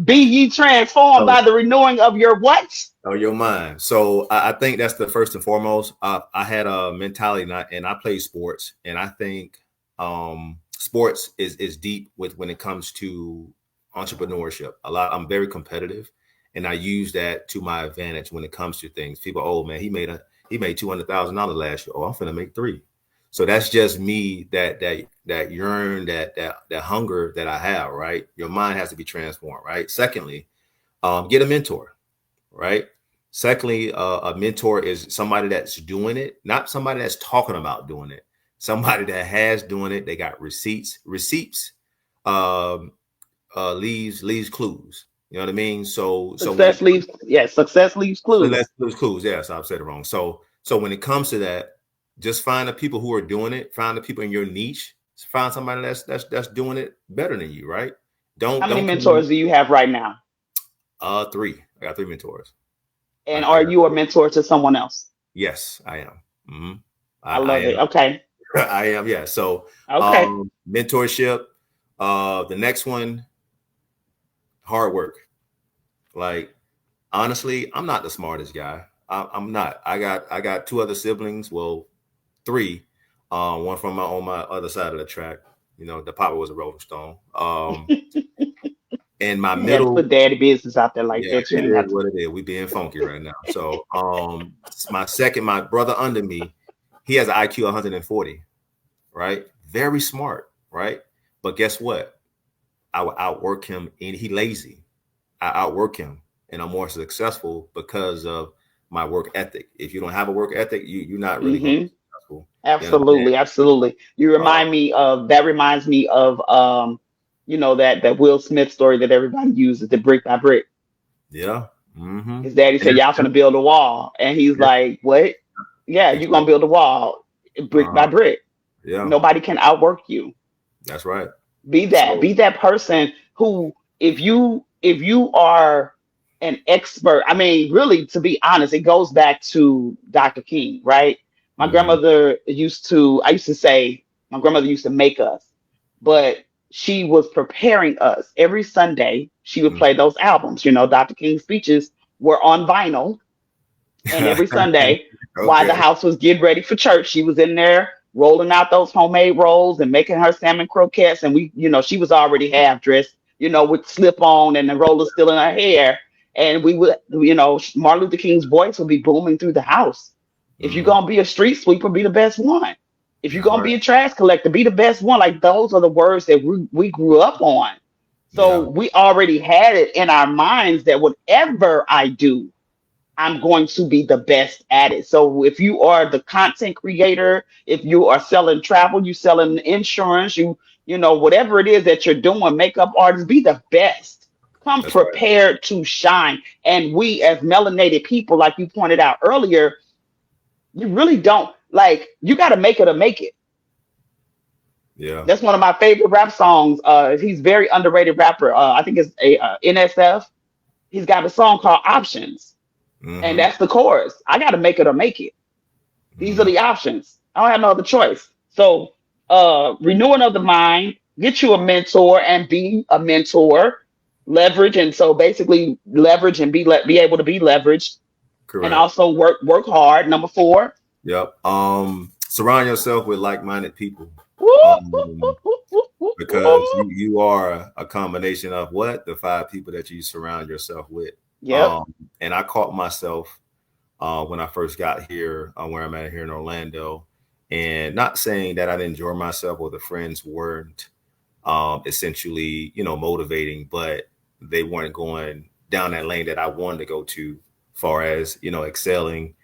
Be ye transformed by the renewing of your what? Oh, your mind. So I think that's the first and foremost. I had a mentality, and I play sports, and I think sports is deep when it comes to entrepreneurship. I'm very competitive, and I use that to my advantage when it comes to things. People, oh man, he made $200,000 last year. Oh, I'm finna make $3 million. So that's just me, that yearn, that hunger that I have, right? Your mind has to be transformed, right? Secondly, get a mentor, right? Secondly, a mentor is somebody that's doing it, not somebody that's talking about doing it. Somebody that has doing it. They got receipts. Receipts leaves clues. You know what I mean? Success leaves clues. Success leaves clues. Yes, I've said it wrong. So when it comes to that, just find the people who are doing it. Find the people in your niche. Find somebody that's doing it better than you, right? How many mentors do you have right now? 3. I got 3 mentors. And are you a mentor to someone else? Yes, I am. Mm-hmm. I love it. Okay. I am. Yeah. So okay. Mentorship. The next one, hard work. Like, honestly, I'm not the smartest guy. I'm not. I got 2 other siblings. Well, 3. One from on my other side of the track. The papa was a Rolling Stone. And my middle, put daddy business out there like that. It is what it is. We being funky right now. So my brother under me, he has an IQ 140, right? Very smart, right? But guess what? I would outwork him, and he lazy. I outwork him, and I'm more successful because of my work ethic. If you don't have a work ethic, you're not really going to be successful. Absolutely. You remind me of that. Reminds me of that Will Smith story that everybody uses, the brick by brick. Yeah. Mm-hmm. His daddy said, "Y'all finna build a wall," and he's like, "What? Yeah, you're gonna build a wall, brick by brick. Yeah. Nobody can outwork you." That's right. Be that person who, if you are an expert, I mean, really, to be honest, it goes back to Dr. King, right? My grandmother used to make us, but she was preparing us every Sunday. She would play those albums. Dr. King's speeches were on vinyl. And every Sunday, while the house was getting ready for church, she was in there rolling out those homemade rolls and making her salmon croquettes. And she was already half dressed, with slip on and the roller still in her hair. And we would, Martin Luther King's voice would be booming through the house. If you're going to be a street sweeper, be the best one. If you're going to be a trash collector, be the best one. Like, those are the words that we grew up on. So we already had it in our minds that whatever I do, I'm going to be the best at it. So if you are the content creator, if you are selling travel, you selling insurance, whatever it is that you're doing, makeup artists, be the best. Come prepared to shine. And we, as melanated people, like you pointed out earlier, you really don't, you got to make it or make it. Yeah. That's one of my favorite rap songs. He's very underrated rapper. I think it's NSF. He's got a song called Options. And that's the chorus. I got to make it or make it. These are Hmm. the options. I don't have no other choice. So, renewing of the mind, get you a mentor and be a mentor, leverage, and so basically leverage and be able to be leveraged, and Correct. also work hard. Number four. Yep. Surround yourself with like-minded people. Woo, woo, woo, Um, woo, woo, woo, because woo. you are a combination of what the five people that you surround yourself with. Yep. And I caught myself when I first got here, where I'm at here in Orlando, and not saying that I didn't enjoy myself or the friends weren't essentially, motivating, but they weren't going down that lane that I wanted to go to, far as excelling,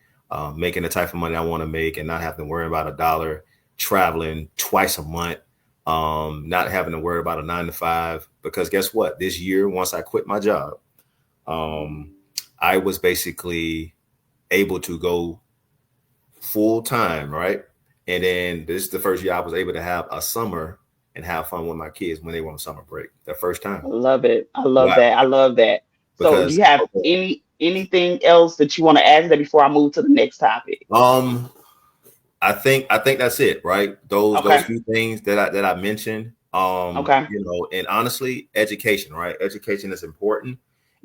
making the type of money I want to make, and not having to worry about a dollar, traveling twice a month, not having to worry about a 9 to 5. Because guess what? This year, once I quit my job, um, I was basically able to go full time, right? And then this is the first year I was able to have a summer and have fun with my kids when they were on summer break. The first I time. love it. I love Why? that. I love that. So, do Because you have anything else that you want to add that before I move to the next topic? um I think that's it, right? Those Okay. few things that I mentioned. Okay. And honestly, education, right? Education is important.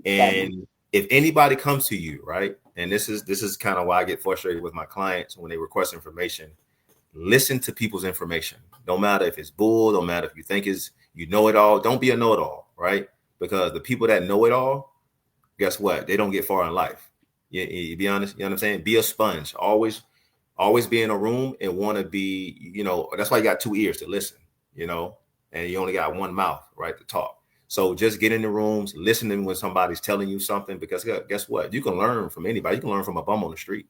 That And if anybody comes to you, right, and this is kind of why I get frustrated with my clients when they request information. Listen to people's information. Don't matter if it's bull, don't matter if you think is you know it all. Don't be a know-it-all, right? Because the people that know it all, guess what? They don't get far in life. You be honest, you know what I'm saying? Be a sponge. Always be in a room and want to be, that's why you got two ears to listen, and you only got one mouth, right, to talk. So just get in the rooms, listening when somebody's telling you something, because guess what? You can learn from anybody. You can learn from a bum on the street.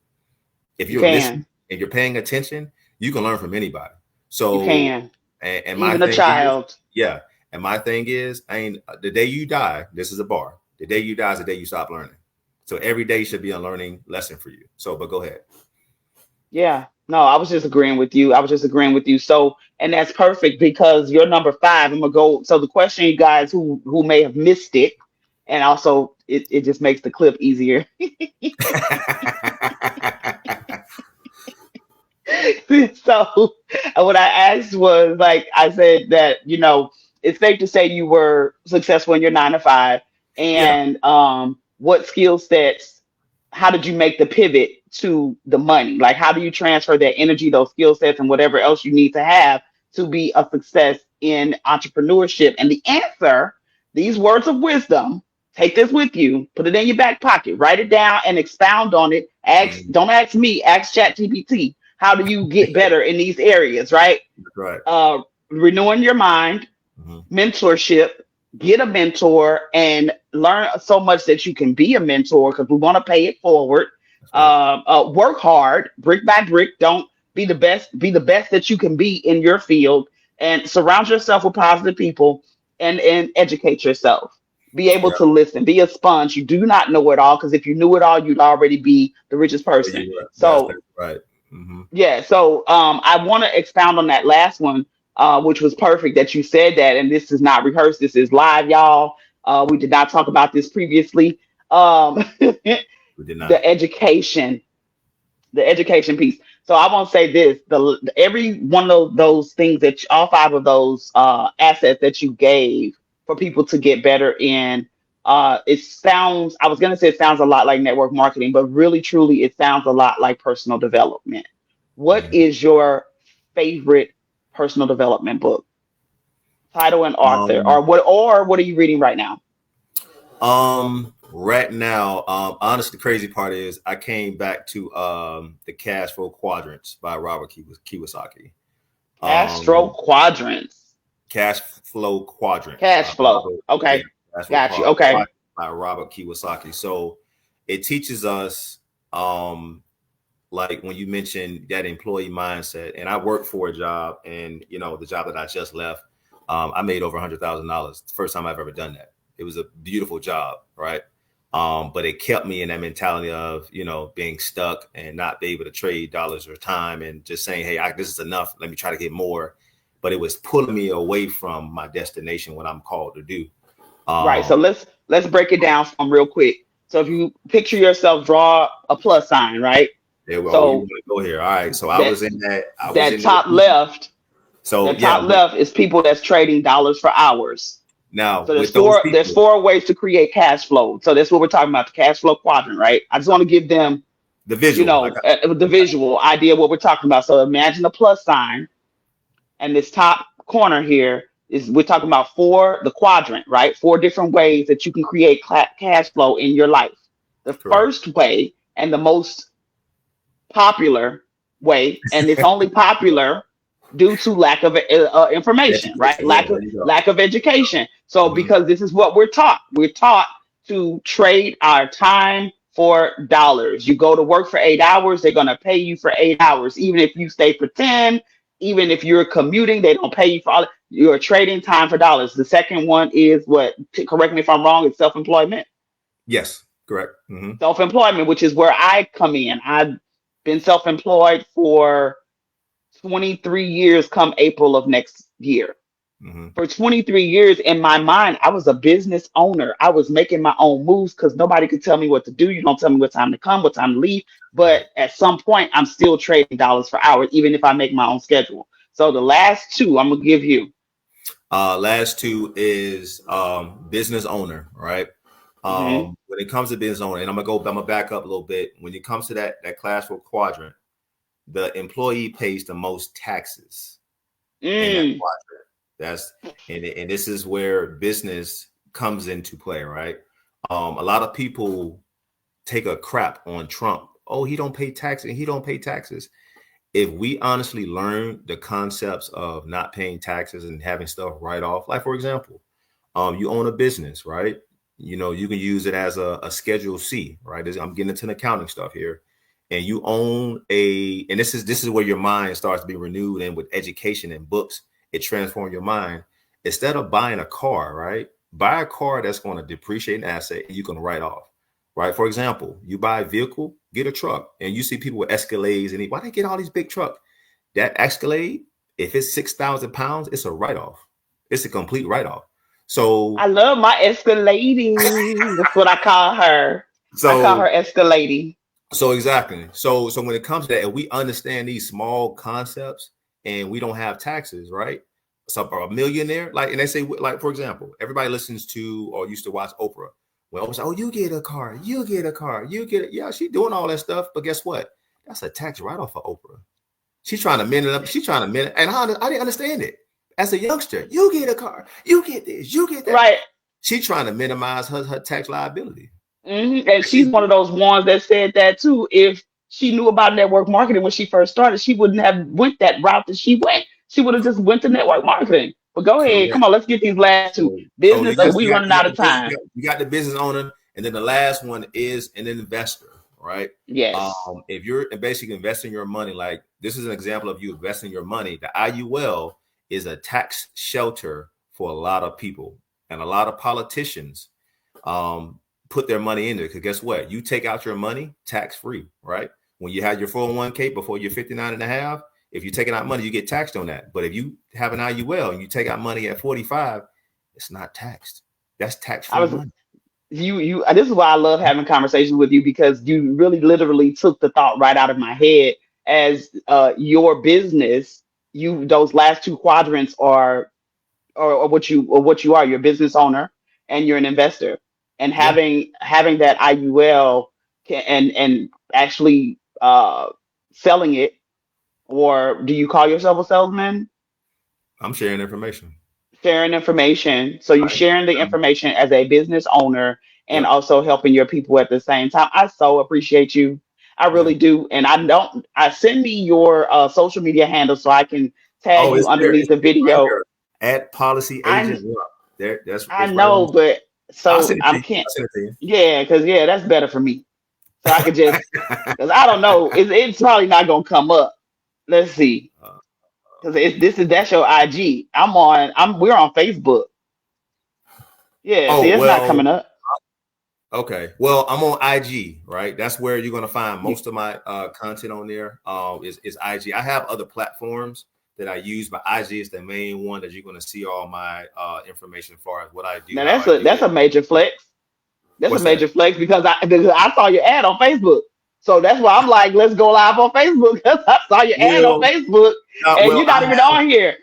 If you you're listening can. and you're paying attention, you can learn from anybody. You So, can. and my Even a thing is, child. yeah, and my thing is, I ain't the day you die. This is a bar. The day you die is the day you stop learning. So every day should be a learning lesson for you. So, but go ahead. Yeah. No, I was just agreeing with you. I was just agreeing with you. So, and that's perfect because you're number five. I'm gonna go. So the question, you guys who may have missed it, and also it just makes the clip easier. So what I asked was like I said that it's safe to say you were successful in your 9 to 5, Yeah. and what skill sets, how did you make the pivot to the money? Like how do you transfer that energy, those skill sets, and whatever else you need to have to be a success in entrepreneurship? And the answer, these words of wisdom, take this with you, put it in your back pocket, write it down, and expound on it. Ask, Mm, don't ask me, ask ChatGPT. How do you get better in these areas, right? that's right. uh, Renewing your mind, Hmm. mentorship, get a mentor, and learn so much that you can be a mentor because we want to pay it forward. That's right. Work hard, brick by brick. Don't be the best. Be the best that you can be in your field, and surround yourself with positive people, and educate yourself. Be able Yeah. to listen. Be a sponge. You do not know it all because if you knew it all, you'd already be the richest Where person. you at? That's So right. Hmm. yeah, so I want to expound on that last one, which was perfect that you said that. And this is not rehearsed, this is live, y'all. We did not talk about this previously. The We did not. education, the education piece. So I won't say this: every one of those things that all five of those assets that you gave for people to get better in. It sounds. I was gonna say it sounds a lot like network marketing, but really, truly, it sounds a lot like personal development. What Mhm. is your favorite personal development book, title, and author, Um, or what are you reading right now? right now, honestly, the crazy part is I came back to the Cash Flow Quadrants by Robert Kiyosaki. Astro Um, Quadrants, Cash Flow Quadrants by cash flow. Robert, yeah, Okay, Cash Flow got you. Okay, Quadrants by Robert Kiyosaki. So it teaches us, like when you mentioned that employee mindset, and I worked for a job, and the job that I just left, I made over $100,000. The first time I've ever done that. It was a beautiful job, right? But it kept me in that mentality of being stuck and not be able to trade dollars or time, and just saying, hey, this is enough. Let me try to get more. But it was pulling me away from my destination, what I'm called to do. right. Um, So let's break it down from real quick. So if you picture yourself, draw a plus sign, right? Yeah, well, you So want to go here. All right. So I that was in that. I was that in there. top left, So that yeah, top left is people that's trading dollars for hours. now So with those there's people, four ways to create cash flow. So that's what we're talking about, the cash flow quadrant, right? I just want to give them, the visual, I got the visual idea of what we're talking about. So imagine a plus sign, and this top corner here is we're talking about the quadrant, right? Four different ways that you can create cash flow in your life. The correct. first way and the most popular way, and it's only popular due to lack of information, right? Education. Yeah, there you go. Lack of education. So Mhm. because this is what we're taught to trade our time for dollars. You go to work for 8 hours, they're gonna pay you for 8 hours, even if you stay for 10. Even if you're commuting, they don't pay you for all. You're trading time for dollars. The second one is what? Correct me if I'm wrong. It's self-employment. Yes, correct. Self-employment, which is where I come in. I've been self-employed for 23 years come April of next year. Hmm. For 23 years, in my mind, I was a business owner. I was making my own moves because nobody could tell me what to do. You don't tell me what time to come, what time to leave. Right. But at some point, I'm still trading dollars for hours, even if I make my own schedule. So the last two I'm going to give you. Last two is business owner, right? Hmm. When it comes to business owner, and I'm gonna back up a little bit. When it comes to that class for quadrant, the employee pays the most taxes in that Mm, quadrant. That's and this is where business comes into play, right? A lot of people take a crap on Trump. Oh, he don't pay taxes. He don't pay taxes. If we honestly learn the concepts of not paying taxes and having stuff right off, like for example, you own a business, right? You know, you can use it as a Schedule C, right? I'm getting into the accounting stuff here, and you own and this is where your mind starts to be renewed, and with education and books, it transforms your mind. Instead of buying a car, right? Buy a car that's going to depreciate an asset and you can write off, right? For example, you buy a vehicle, get a truck, and you see people with Escalades, and why they get all these big trucks? That Escalade, if it's 6,000 pounds, it's a write off. It's a complete write off. I So, love my escalating. That's what I call her. I call so, her escalating. so exactly. So when it comes to that, if we understand these small concepts and we don't have taxes, right? So a millionaire, like, and they say, like, for example, everybody listens to or used to watch Oprah. Well, Oprah say, oh, you get a car, you get a car, you get it. Yeah, she's doing all that stuff, but guess what? That's a tax write-off for Oprah. She's trying to mend it up. She's trying to mend it, and I didn't understand it. As a youngster, you get a car, you get this, you get that. Right. She's trying to minimize her tax liability. And she's one of those ones that said that too. If she knew about network marketing when she first started, she wouldn't have went that route that she went. She would have just went to network marketing. But go ahead, come Correct. on, let's get these last two. So Business, we running out of time. you got the business owner, and then the last one is an investor, right? Yes, If you're basically investing your money, like this is an example of you investing your money. The IUL is a tax shelter for a lot of people, and a lot of politicians um, put their money in there because guess what? You take out your money tax free, right? When you have your 401k before you're 59 and a half, if you're taking out money, you get taxed on that. But if you have an IUL and you take out money at 45, it's not taxed. That's I tax-free was money. you. This is why I love having conversations with you because you really literally took the thought right out of my head. As your business, you those last two quadrants are or what you are. You're a business owner and you're an investor, and Yeah, having that IUL and actually selling it, or do you call yourself a salesman? I'm sharing information. Sharing information. So you're Right. sharing the information as a business owner and Yep. also helping your people at the same time. I so appreciate you. I Yeah. really do. And I send me your social media handle so I can tag Oh, you it's there. underneath the It's right video. there. At policy I agent one. There, that's I it's right on. know, but I'll so send it to I'm you. can't. I'll send it to you. Yeah, because that's better for me. So I could just because I don't know. It's probably not gonna come up. Let's see. Uh, Because that's your IG. We're on Facebook. Yeah, see, oh it's not well, coming up. okay. Well, I'm on IG, right? That's where you're gonna find You, most of my content on there. Is IG. I have other platforms that I use, but IG is the main one that you're gonna see all my information as far as what I do, Now how I do that's it. a major flex. That's a What's that? major flex because I saw your ad on Facebook. So that's why I'm like, let's go live on Facebook because I saw your ad on Well, Facebook and well, you're not even on here.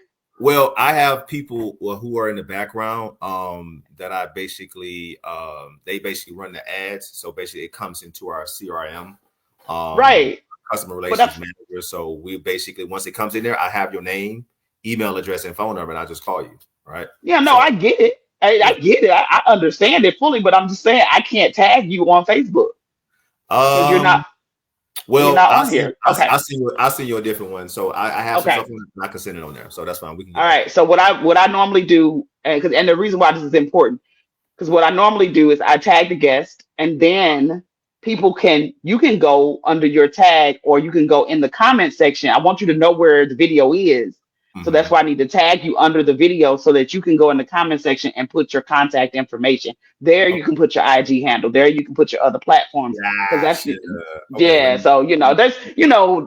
I have people who are in the background that I basically they basically run the ads. So basically, it comes into our CRM, um, Right. customer But relations that's, manager. So we basically once it comes in there, I have your name, email address, and phone number, and I just call you. Right. yeah, no, So I get it. I yeah. get it. I understand it fully, but I'm just saying I can't tag you on Facebook because Um. you're Well, not on here. Okay. I send you a different one. So I have some stuff Okay. on it, and I can send it on there. So that's fine. We can All get that. right. So what I normally do, and the reason why this is important, because what I normally do is I tag the guest, and then you can go under your tag, or you can go in the comment section. I want you to know where the video is. So that's Hmm. why I need to tag you under the video so that you can go in the comment section and put your contact information. There you Okay. can put your IG handle. There you can put your other platforms. Because that's Gotcha. Okay. Let yeah. me. So there's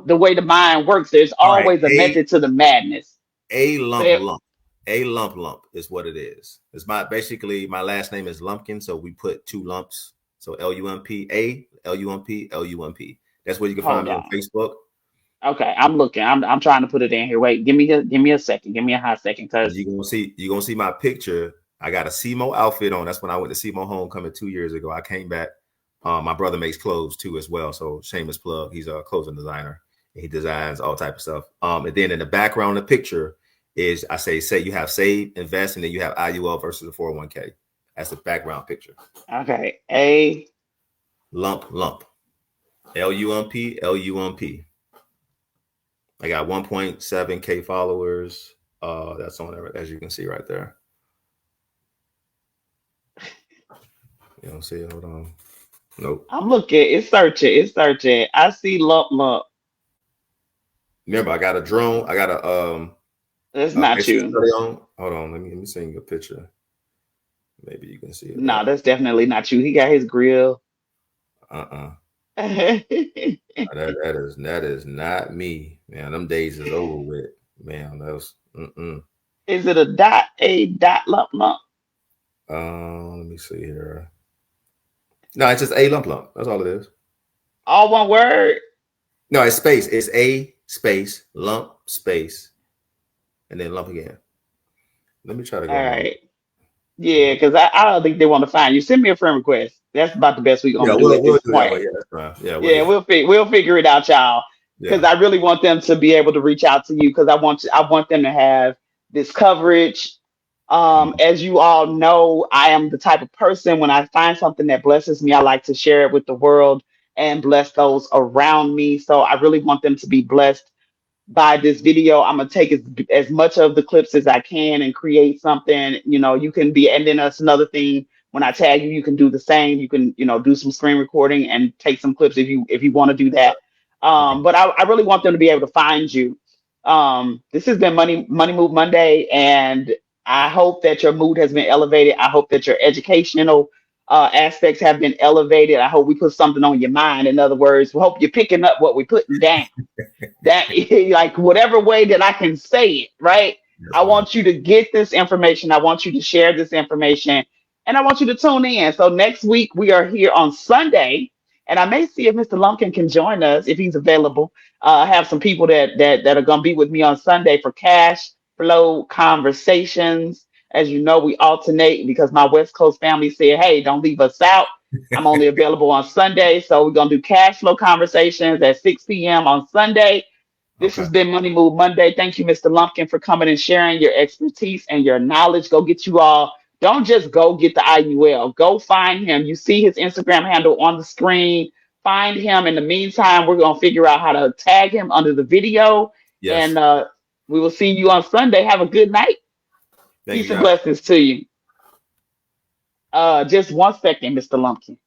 the way the mind works, there's All right. always a method to the madness. A lump So lump. A lump is what it is. It's basically my last name is Lumpkin, so we put two lumps. So LUMP. That's where you can find hold me on on. Facebook. Okay, I'm looking. I'm trying to put it in here. Wait, give me a second. Give me a hot second, And cause you're gonna see my picture. I got a SEMO outfit on. That's when I went to SEMO homecoming 2 years ago. I came back. My brother makes clothes too as well. So shameless plug. He's a clothing designer. He designs all type of stuff. And then in the background of the picture is I say you have save, invest, and then you have IUL versus the 401k. That's the background picture. okay. A Lump. LUMP. I got 1.7K followers. That's on there, as you can see right there. You don't see it? Hold on. Nope. I'm looking. It's searching. It's searching. I see lump. Remember, I got a drone. I got That's a not basic you. study on. Hold on. Let me send you a picture. Maybe you can see it No, better. that's definitely not you. He got his grill. Uh-uh. Is That is not me, man. Them days is over with, man. That was. it a dot lump? Let me see here. No, it's just a lump. That's all it is. All one word. No, it's space. It's a space lump space and then lump again. Let me try to All go on my. right. Yeah, because I don't think they want to find you. Send me a friend request. That's about the best we're Yeah, gonna do at we'll this do that point. way. Yeah, that's fine. Yeah, we'll Yeah, do that. we'll figure it out, y'all. Because Yeah. I really want them to be able to reach out to you. Because I want them to have this coverage. Mhm. As you all know, I am the type of person when I find something that blesses me, I like to share it with the world and bless those around me. So I really want them to be blessed by this video. I'm gonna take as much of the clips as I can and create something. You can be, and then that's another thing. When I tag you, you can do the same. You can, do some screen recording and take some clips if you want to do that. Okay. But I really want them to be able to find you. This has been Money Move Monday, and I hope that your mood has been elevated. I hope that your educational aspects have been elevated. I hope we put something on your mind. In other words, we hope you're picking up what we're putting down that like whatever way that I can say it, right? That's I fine. want you to get this information. I want you to share this information and I want you to tune in. So next week we are here on Sunday and I may see if Mr. Lumpkin can join us if he's available. I have some people that are going to be with me on Sunday for cash flow conversations. As you know, we alternate because my West Coast family said, hey, don't leave us out. I'm only available on Sunday. So we're going to do cash flow conversations at 6 p.m. on Sunday. This Okay. has been Money Move Monday. Thank you, Mr. Lumpkin, for coming and sharing your expertise and your knowledge. Go get you all. Don't just go get the IUL. Go find him. You see his Instagram handle on the screen. Find him. In the meantime, we're going to figure out how to tag him under the video. Yes. And we will see you on Sunday. Have a good night. Thank you, Peace and guys. blessings to you. Just one second, Mr. Lumpkin.